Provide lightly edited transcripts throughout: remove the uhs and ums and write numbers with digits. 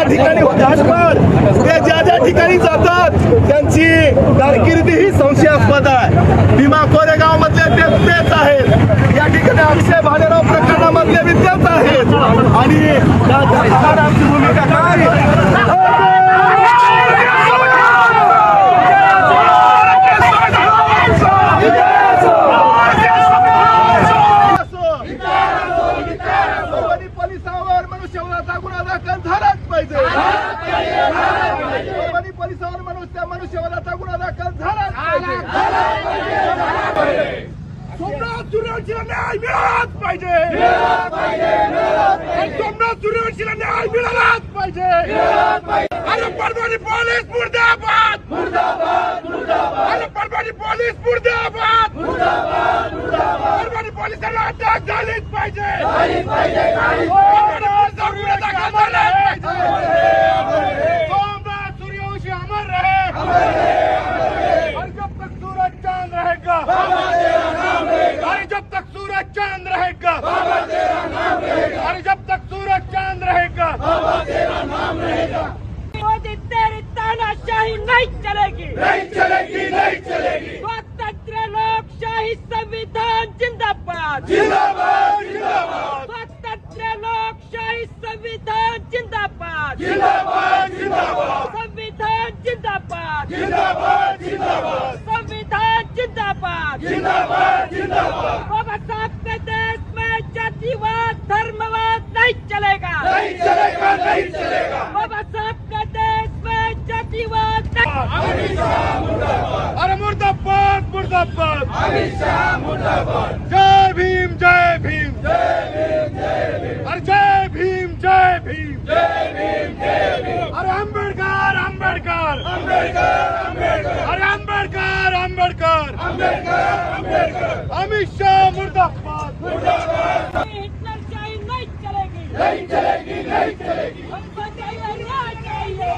ठिकाणी होतात ते ज्या ठिकाणी जातात त्यांची कारकिर्दी ही संशयास्पद आहे। भीमा कोरेगाव मधले तेच आहेत, या ठिकाणी अक्षय भालेराव प्रकरणामधले विद्यार्थी आहेत आणि आमची भूमिका काय पोलिसांवर मनुष्यवधाचा गुन्हा दाखल झालाच पाहिजे। पोलिसांवर मनुष्यवधाचा गुन्हा दाखल झालाच पाहिजे। सोमनाथ सूर्यवंशीला न्याय मिळालाच पाहिजे। सोमनाथ सूर्यवंशीला न्याय मिळालाच पाहिजे। अरे परभणी पोलीस मुर्दाबाद, अरे परभणी पोलीस मुर्दाबाद, परभणी पोलिसांना अटक झालीच पाहिजे। सोमनाथ सूर्यवंशी अमर रहे, और जब तक सूरज चांद रहेगा, और जब तक सूरज चांद रहेगा, और जब तक सूरज चांद रहेगा, मोदी तेरी तानाशाही नहीं चलेगी, नहीं चलेगी, नहीं चलेगी। स्वतंत्र लोकशाही संविधान जिंदाबाद, जिंदाबाद, जिंदाबाद, स्वतंत्र लोकशाही संविधान जिंदाबाद, जिंदाबाद, जिंदाबाद, संविधान जिंदाबाद, जिंदाबाद, जिंदाबाद, संविधान जिंदाबाद, जिंदाबाद, जिंदाबाद। बाबा साहब के देश में जातिवाद धर्मवाद नहीं चलेगा, नहीं चलेगा, नहीं चलेगा। बाबा साहब के देश में जातिवाद अमित शाह मुर्दाबाद, अरे मुर्दाबाद, मुर्दाबाद, अमित शाह मुर्दाबाद। जय भीम, जय भीम, जय भीम, जय भीम, अरे जय भीम, जय भीम, जय भीम, जय भीम। अरे अंबेडकर, अंबेडकर, अंबेडकर, अंबेडकर, अरे अंबेडकर, अंबेडकर, अंबेडकर, अंबेडकर। अमित शाह मुर्दाबाद, मुर्दाबाद। हिटलरशाही नहीं चलेगी, नहीं चलेगी, नहीं चलेगी। हमको चाहिए न्याय चाहिए।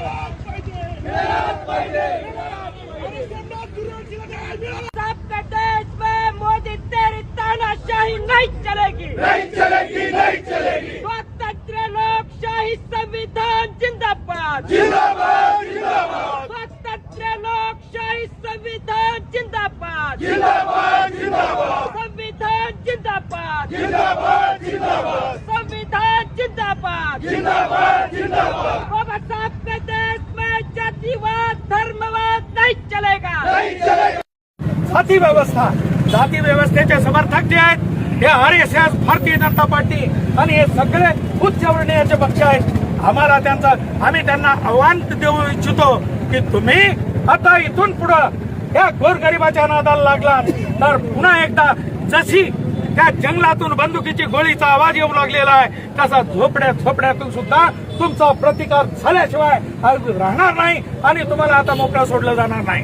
सबके देश में मोदी तेरी तानाशाही नहीं चलेगी, नहीं चलेगी, नहीं चलेगी। स्वतंत्र लोकशाही संविधान जिंदाबाद, जिंदाबाद, जिंदाबाद, स्वतंत्र लोकशाही संविधान जिंदाबाद, जिंदाबाद, जिंदाबाद, संविधान जिंदाबाद, जिंदाबाद, जिंदाबाद, संविधान जिंदाबाद, जिंदाबाद, जिंदाबाद। बाबा साहब के देश में जातिवाद धर्मवाद नहीं चलेगा, नहीं चलेगा। जाती व्यवस्था, जाती व्यवस्थेचे समर्थक जे आहेत हे RSS, भारतीय जनता पार्टी आणि हे सगळे उच्चवर्णीयाचे पक्ष आहेत। आम्ही त्यांना आव्हान देऊ इच्छितो की तुम्ही आता इथून पुढे या गोरगरिबाच्या नादाला लागला तर पुन्हा एकदा जशी त्या जंगलातून बंदुकीची गोळीचा आवाज येऊ लागलेला आहे तसा झोपड्यातून सुद्धा तुमचा प्रतिकार झाल्याशिवाय राहणार नाही आणि तुम्हाला आता मोकळा सोडलं जाणार नाही।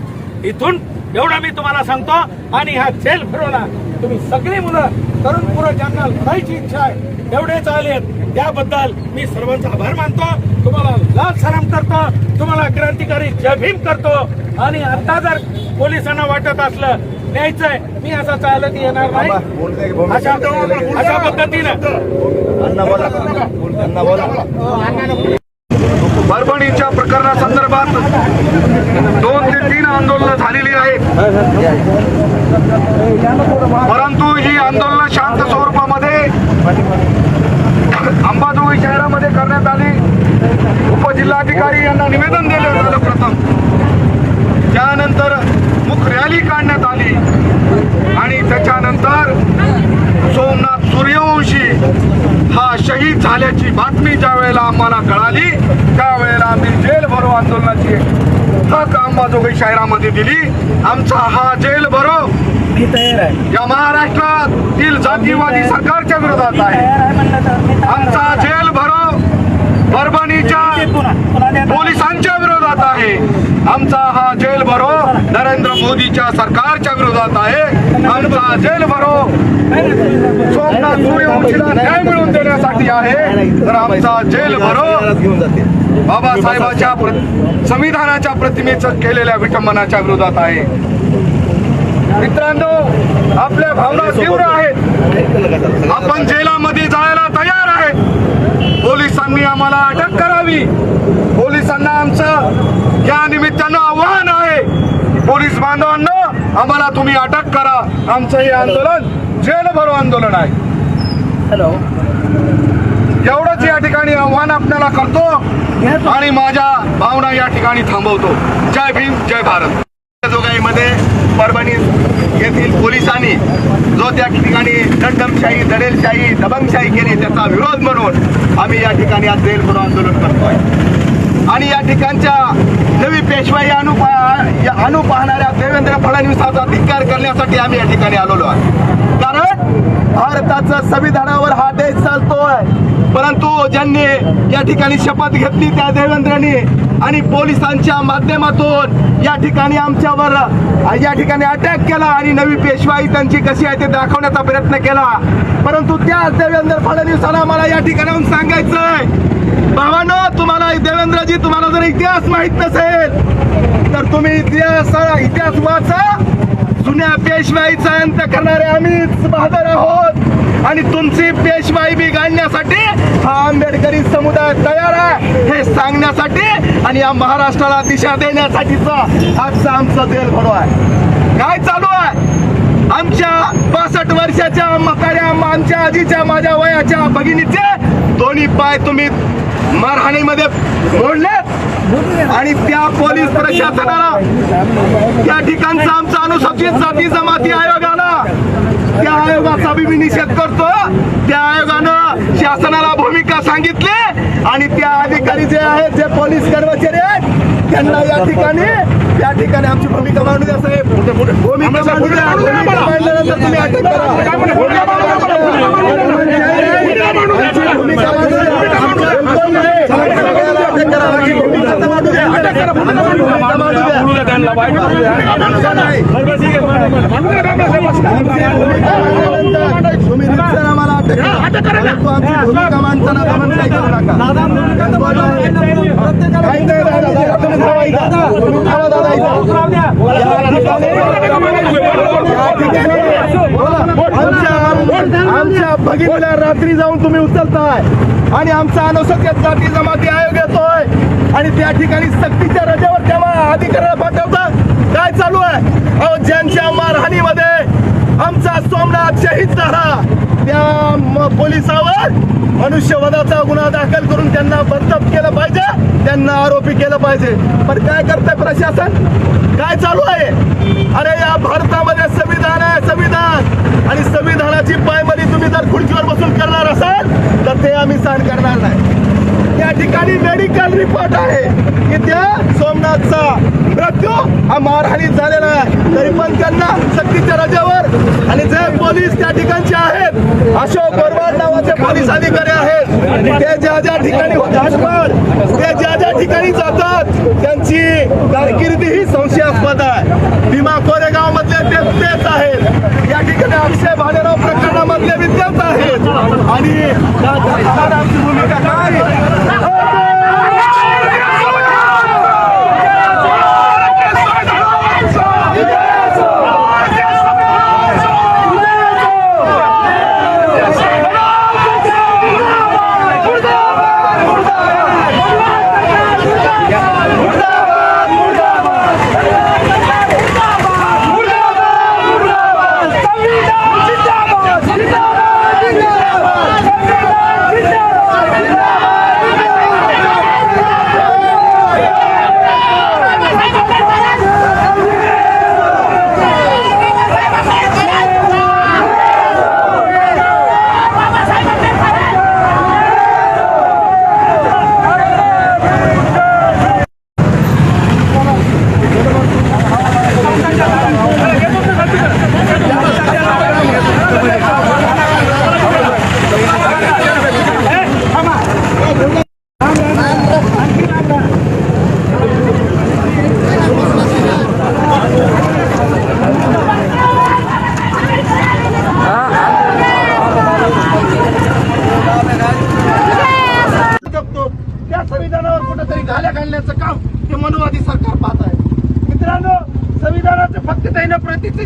इथून एवढा मी तुम्हाला सांगतो आणि ह्या जेल फिरवला तुम्ही सगळी मुलं तरुण पुरं ज्यांना लढायची इच्छा आहे एवढेच आलेत त्याबद्दल मी सर्वांचा आभार मानतो, तुम्हाला लाल सलाम करतो, तुम्हाला क्रांतिकारी जय भीम करतो। आणि आता जर पोलिसांना वाटत असलं न्यायचंय मी असं चालत येणार नाही अशा पद्धतीनं परभणीच्या प्रकरणासंदर्भात 2 ते 3 आंदोलनं झालेली आहेत, परंतु ही आंदोलनं शांत स्वरूपामध्ये अंबाजोगाई शहरामध्ये करण्यात आली। उपजिल्हाधिकारी यांना निवेदन दिलं झालं प्रथम, त्यानंतर मुख रॅली काढण्यात आली आणि त्याच्यानंतर सोमनाथ सूर्यवंशी हा शहीद झाल्याची बातमी ज्या वेळेला आम्हाला कळाली त्यावेळेला आम्ही जेल भरो आंदोलनाची हक अंबाजोगाई शहरामध्ये दिली। आमचा हा जेल भरो या महाराष्ट्रातील जातीवादी सरकारच्या विरोधात आहे। आमचा जेल भरो परभणीच्या पोलिसांच्या विरोधात आहे। आमचा हा जेल भरो नरेंद्र मोदीच्या सरकारच्या विरोधात आहे। आमचा जेल भरो सोमनाथ सूर्यवंशीला न्याय मिळवून देण्यासाठी आहे। तर आमचा जेल भरो बाबासाहेबांच्या संविधानाच्या प्रतिमेचं केलेल्या विटंबनाच्या विरोधात आहे। मित्रांनो, आपल्या भावना तीव्र आहेत, आपण जेलामध्ये जायला तयार आहेत। पोलिस पोलिसांनी आम्हाला अटक करावी. पोलिसांना आमचं या निमित्तानं आव्हान आहे, पोलीस बांधवांना आम्हाला तुम्ही अटक करा. आमचं हे आंदोलन जेल भरो आंदोलन आहे. एवढंच या ठिकाणी आव्हान आपल्याला करतो आणि माझ्या भावना या ठिकाणी थांबवतो. जय भीम, जय भारत. जोगाईमध्ये परभणी येथील पोलिसांनी जो त्या ठिकाणी दंडमशाही, दडेलशाही, दबंगशाही केली त्याचा विरोध म्हणून आम्ही या ठिकाणी आज जेल भरो आंदोलन करतोय. आणि या ठिकाणच्या नवी पेशवाई आणू पाहणाऱ्या देवेंद्र फडणवीसांचा धिक्कार करण्यासाठी आम्ही या ठिकाणी आलेलो आहे. कारण भारताचं संविधानावर हा देश चालतोय, परंतु ज्यांनी या ठिकाणी शपथ घेतली त्या देवेंद्रनी आणि पोलिसांच्या माध्यमातून या ठिकाणी आमच्यावर या ठिकाणी अटॅक केला आणि नवी पेशवाई त्यांची कशी आहे ते दाखवण्याचा प्रयत्न केला. परंतु त्या देवेंद्र फडणवीसांना मला या ठिकाणाहून सांगायचंय, भावानो, तुम्हाला देवेंद्रजी, तुम्हाला जर इतिहास माहित नसेल तर तुम्ही इतिहास वाचा. जुन्या पेशवाईचा अंत करणारे आम्हीच बहादर आहोत आणि तुमची पेशवाई बिघडण्यासाठी हा आंबेडकरी समुदाय तयार आहे हे सांगण्यासाठी आणि या महाराष्ट्राला दिशा देण्यासाठीचा आजचा आमचा जेल भरो आहे. काय चालू आहे? आमच्या 65 वर्षाच्या म्हाताऱ्या, आमच्या आजीच्या, माझ्या वयाच्या भगिनीचे दोन्ही पाय तुम्ही मारहाणीमध्ये मोडलेत आणि त्या पोलीस प्रशासनाला या ठिकाणचा आमचा अनुसूचित जाती जमाती आयोग आला, त्या आयोगाचा मी निषेध करतो. त्या आयोगानं शासनाला भूमिका सांगितली आणि त्या अधिकारी जे आहेत, जे पोलीस कर्मचारी आहेत, त्यांना या ठिकाणी आमची भूमिका मांडू द्या साहेब. भूमिका मांडू द्या. भूमिका मांडल्यानंतर तुम्ही अटक भूमिका मांडताना दमन काही करू आमच्या भगिनीला रात्री जाऊन तुम्ही उचलताय आणि आमचा अनुसूचित जाती जमाती आयोग येतोय आणि त्या ठिकाणी सक्तीच्या रजेवर तेव्हा अधिकाऱ्याला पाठवतात. काय चालू आहे? अहो, ज्यांच्या मारहाणीमध्ये आमचा सोमनाथ शहीद झाला त्या पोलिसावर मनुष्यवधाचा गुन्हा दाखल करून त्यांना बरतफ केलं पाहिजे, त्यांना आरोपी केलं पाहिजे. पण काय करतंय प्रशासन? काय चालू आहे? अरे, या भारतामध्ये संविधान आहे, संविधान, आणि संविधानाची पायमली तुम्ही जर खुर्चीवर बसून करणार असाल तर ते आम्ही सहन करणार नाही. त्या ठिकाणी मेडिकल रिपोर्ट आहे की त्या सोमनाथचा मृत्यू हा मारहाणीत झालेला आहे, तरी पण त्यांना सक्तीच्या रजेवर आणि जे पोलीस त्या ठिकाणचे आहेत, अशोक गोरवाड नावाचे पोलीस अधिकारी आहेत, ते ज्या ठिकाणी होतात, ते ज्या ठिकाणी जातात त्यांची कारकिर्दी ही संशयास्पद आहे. भीमा कोरेगाव मधले तेच आहेत, या ठिकाणी अक्षय भालेराव प्रकरणामधले विद्यार्थी आहेत आणि आमची भूमिका काय?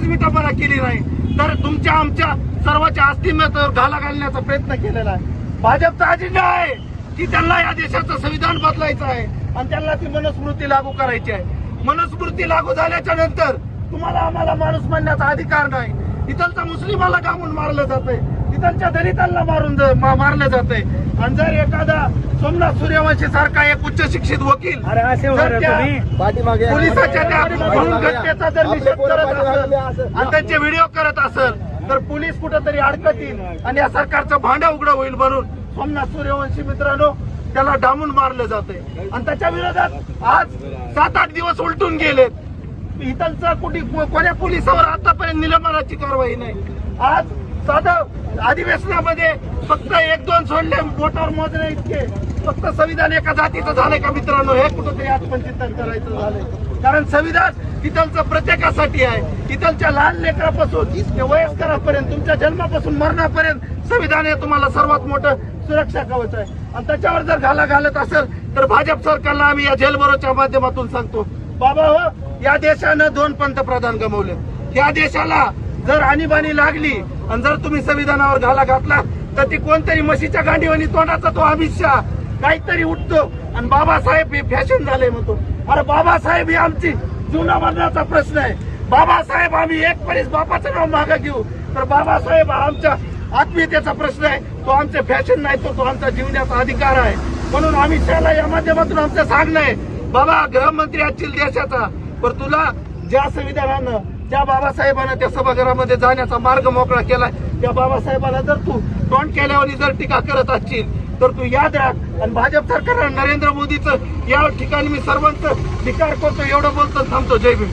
विटंबना केली नाही तर तुमच्या आमच्या सर्वांच्या अस्तित्वावर घाला घालण्याचा प्रयत्न केलेला आहे. भाजपचा अजेंडा आहे की त्यांना या देशाचं संविधान बदलायचं आहे आणि त्यांना ती मनुस्मृती लागू करायची आहे. मनुस्मृती लागू झाल्याच्या नंतर तुम्हाला आम्हाला माणूस म्हणण्याचा अधिकार नाही. इथलच्या मुस्लिमाला डांबून मारलं जातंय, इथलच्या दलितांना मारलं जातंय. आणि जर एखादा सोमनाथ सूर्यवंशी सारखा एक उच्च शिक्षित वकील जर त्या पोलिसाच्या त्या भ्रूण हत्येचा जर निषेध करत असेल आणि त्यांचे व्हिडिओ करत असेल तर पोलीस कुठेतरी अडकतील आणि या सरकारचं भांडं उघडं होईल. म्हणून सोमनाथ सूर्यवंशी मित्रांनो त्याला डांबून मारलं जातंय आणि त्याच्या विरोधात आज 7-8 दिवस उलटून गेलेत. इथलचा कोण्या पोलिसावर आतापर्यंत निलंबनाची कारवाई नाही. आज साधं अधिवेशनामध्ये फक्त 1-2 सोडले बोटावर मोजणे इतके. फक्त संविधान एका जातीचं झालंय का मित्रांनो? हे कुठंतरी आत्मचिंतन करायचं झालंय. कारण संविधान इथलचं प्रत्येकासाठी आहे. इथलच्या लहान लेकरापासून ते वयस्करापर्यंत तुमच्या जन्मापासून मरणापर्यंत संविधान हे तुम्हाला सर्वात मोठं सुरक्षा कवच आहे. आणि त्याच्यावर जर घाला घालत असेल तर भाजप सरकारला आम्ही या जेलबरोच्या माध्यमातून सांगतो, बाबा हो, या देशानं 2 पंतप्रधान गमावले. या देशाला जर आणीबाणी लागली आणि जर तुम्ही संविधानावर घाला घातला तर ती कोणतरी म्हशीच्या गांडीवानी तोंडाचा तो अमित शहा काहीतरी उठतो आणि बाबासाहेब हे फॅशन झाले म्हणतो. अरे बाबासाहेब ही आमची जुना मरणाचा प्रश्न आहे. बाबासाहेब आम्ही एक परीस बापाचं नाव मागे घेऊ तर बाबासाहेब हा आमच्या आत्मीयतेचा प्रश्न आहे. तो आमचं फॅशन नाही, तो आमचा जीवनाचा अधिकार आहे. म्हणून अमित शहाला या माध्यमातून आमचं सांगणं आहे, बाबा गृहमंत्री असतील देशाचा, पण तुला ज्या संविधानानं ज्या बाबासाहेबांना त्या सभागृहामध्ये जाण्याचा मार्ग मोकळा केलाय त्या बाबासाहेबाला जर तू तोंड केल्यावर जर टीका करत असशील तर तू याद राख. आणि भाजप सरकार नरेंद्र मोदीचं या ठिकाणी मी सर्वांचं धिक्कार करतो. एवढं बोलतो थांबतो. जय भीम.